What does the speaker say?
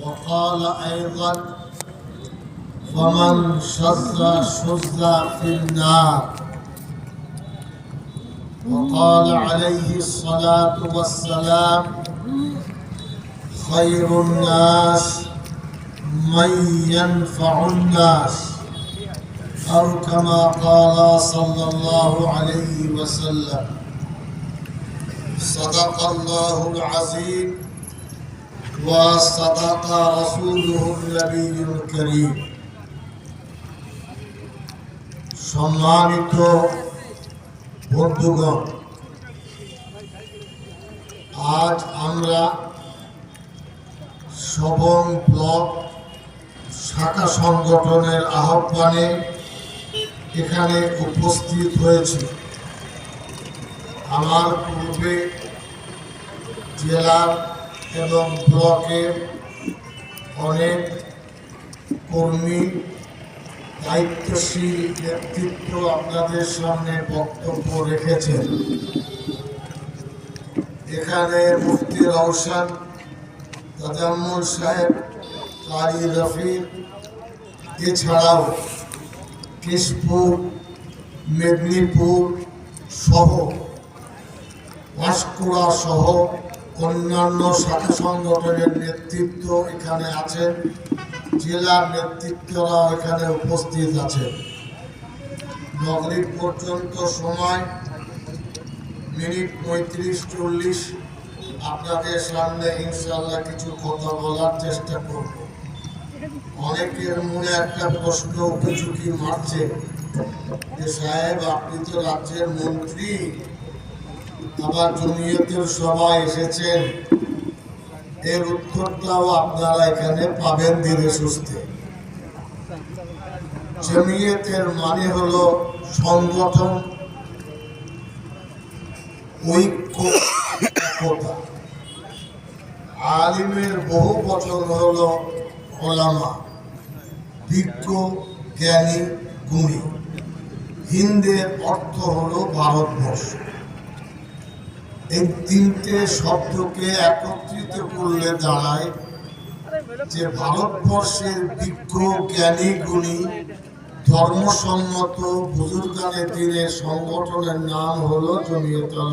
وقال أيضا فمن شذ في النار. وقال عليه الصلاة والسلام خير الناس من ينفع الناس، أو كما قال صلى الله عليه وسلم. صدق الله العظيم وصدق رسوله النبي الكريم। সম্মানিত বন্ধুগণ, আজ আমরা সবং ব্লক শাখা সংগঠনের আহ্বানে এখানে উপস্থিত হয়েছি। আমার পূর্বে জেলার এবং ব্লকের অনেক কর্মী, দায়িত্বশীল ব্যক্তিত্ব আপনাদের সামনে বক্তব্য রেখেছেন। এখানে মুফতি রওশন তাজাম্মুল সাহেব, কারি রফিক, এছাড়াও কেশপুর, মেদিনীপুর সহ পাঁশকুড়া সহ অন্যান্য শাখা সংগঠনের নেতৃত্ব এখানে আছেন। জেলার নেতৃত্বরা এখানে উপস্থিত আছে। মাগরিব পর্যন্ত সময় মিনিট 35-40 আপনাদের সামনে ইনশাআল্লাহ কিছু কথা বলার চেষ্টা করব। অনেকের মনে একটা প্রশ্ন উঁকি মারছে যে সাহেব, আপনি তো রাজ্যের মন্ত্রী, আবার জমিয়তের সভায় এসেছেন, এর উত্তরটাও আপনারা এখানে পাবেন ধীরে সুস্থে। জমিয়তের মানে হলো সংগঠন, ঐক্যতা। আলিমের বহু বচন হলো ওলামা, বিজ্ঞ, জ্ঞানী, গুণী। হিন্দের অর্থ হলো ভারতবর্ষ। এই তিনটে শব্দকে একত্রিত করলে দাঁড়ায় যে ভারতবর্ষের বিজ্ঞ, জ্ঞানী, গুণী, ধর্মসম্মত বুজুর্গানে দিনের সংগঠনের নাম হলো জমিয়তুল